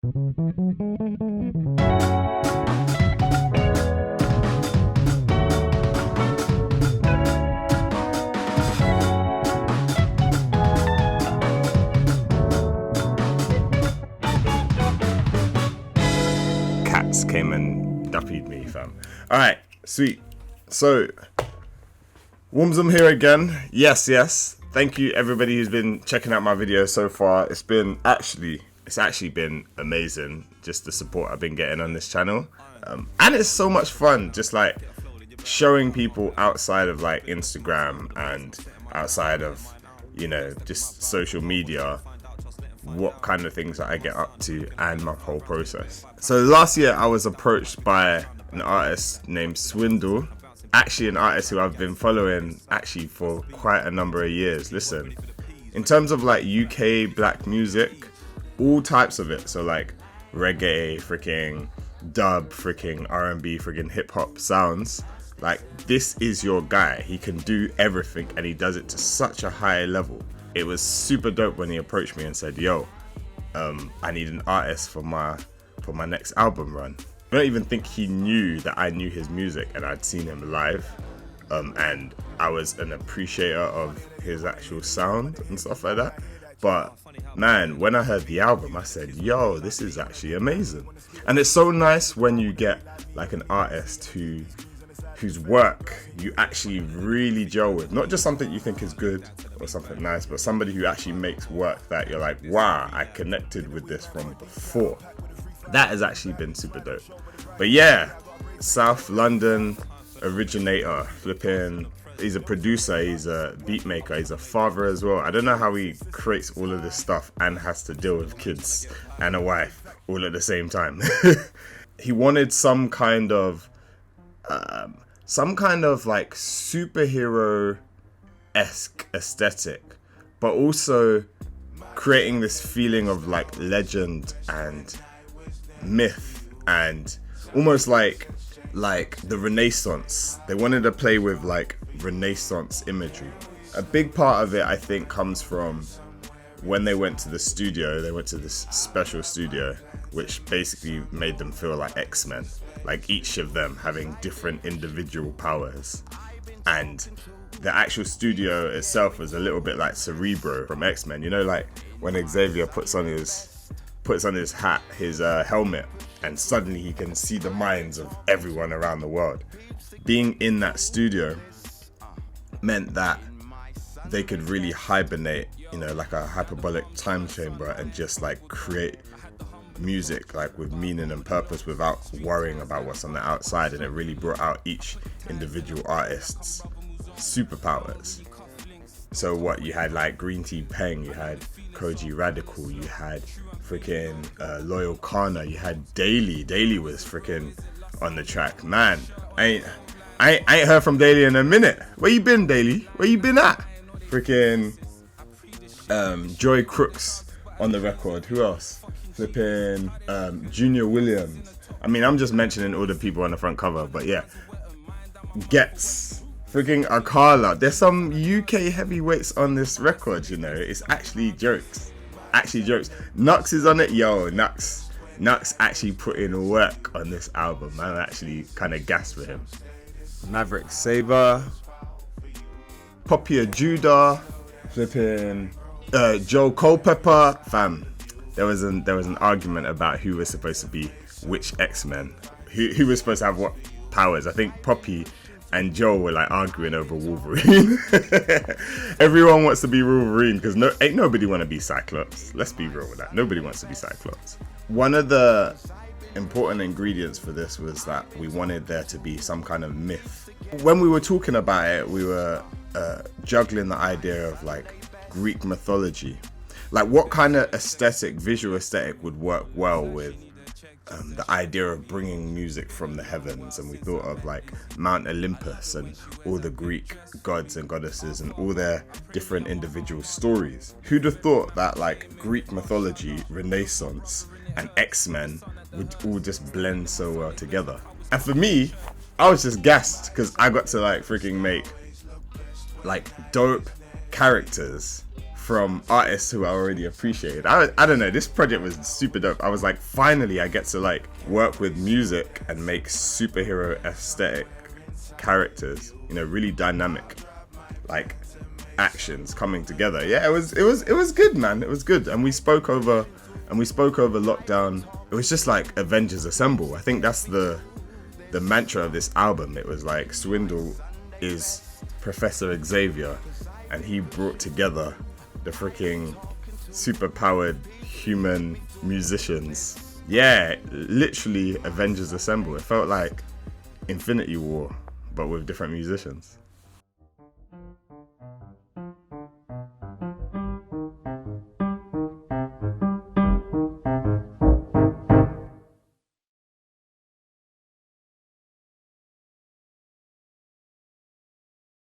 Cats came and duppied me, fam. Alright, sweet. So, Womsum here again. Yes. Thank you everybody who's been checking out my videos so far. It's actually been amazing, just the support I've been getting on this channel. And it's so much fun, just like showing people outside of like Instagram and outside of, you know, just social media, what kind of things that I get up to and my whole process. So last year I was approached by an artist named Swindle. Actually an artist who I've been following actually for quite a number of years. Listen, in terms of like UK black music, all types of it, so like reggae, freaking dub, freaking R&B, freaking hip hop sounds, like this is your guy. He can do everything and he does it to such a high level. It was super dope when he approached me and said, yo, I need an artist for my next album run. I don't even think he knew that I knew his music and I'd seen him live, and I was an appreciator of his actual sound and stuff like that. But man, when I heard the album, I said, yo, this is actually amazing. And it's so nice when you get like an artist whose work you actually really gel with. Not just something you think is good or something nice, but somebody who actually makes work that you're like, wow, I connected with this from before. That has actually been super dope. But yeah, South London originator, flipping, he's a producer, he's a beat maker, he's a father as well. I don't know how he creates all of this stuff and has to deal with kids and a wife all at the same time. He wanted some kind of like superhero-esque aesthetic, but also creating this feeling of like legend and myth and almost like the Renaissance. They wanted to play with like Renaissance imagery. A big part of it, I think, comes from when they went to the studio. They went to this special studio which basically made them feel like X-Men, like each of them having different individual powers. And the actual studio itself was a little bit like Cerebro from X-Men, you know, like when Xavier puts on his hat, his helmet, and suddenly he can see the minds of everyone around the world. Being in that studio meant that they could really hibernate, you know, like a hyperbolic time chamber, and just like create music like with meaning and purpose without worrying about what's on the outside. And it really brought out each individual artist's superpowers. So what, you had like Green Tea Peng, you had Koji Radical, you had freaking Loyal Kana, you had Daily was freaking on the track. Man, I ain't heard from Daily in a minute. Where you been, Daily? Where you been at? Freaking Joy Crooks on the record. Who else? Flipping Junior Williams. I mean, I'm just mentioning all the people on the front cover, but yeah. Gets freaking Akala. There's some UK heavyweights on this record, you know. It's actually jokes. Nux is on it. Yo, Nux actually put in work on this album. I'm actually kind of gassed for him. Maverick Saber, Poppy Judah, flipping Joe Culpepper. Fam, there was an argument about who was supposed to be which X-Men, who was supposed to have what powers. I think Poppy and Joe were like arguing over Wolverine. Everyone wants to be Wolverine because ain't nobody want to be Cyclops. Let's be real with that. Nobody wants to be Cyclops. One of the important ingredients for this was that we wanted there to be some kind of myth. When we were talking about it, we were juggling the idea of like Greek mythology. Like what kind of visual aesthetic would work well with the idea of bringing music from the heavens. And we thought of like Mount Olympus and all the Greek gods and goddesses and all their different individual stories. Who'd have thought that like Greek mythology, Renaissance and X-Men would all just blend so well together? And for me, I was just gassed because I got to like freaking make like dope characters from artists who I already appreciated. I don't know, this project was super dope. I was like, finally I get to like work with music and make superhero aesthetic characters, you know, really dynamic, like actions coming together. Yeah, it was good, man. It was good. And we spoke over lockdown. It was just like Avengers Assemble. I think that's the mantra of this album. It was like Swindle is Professor Xavier, and he brought together the freaking super-powered human musicians. Yeah, literally Avengers Assemble. It felt like Infinity War, but with different musicians.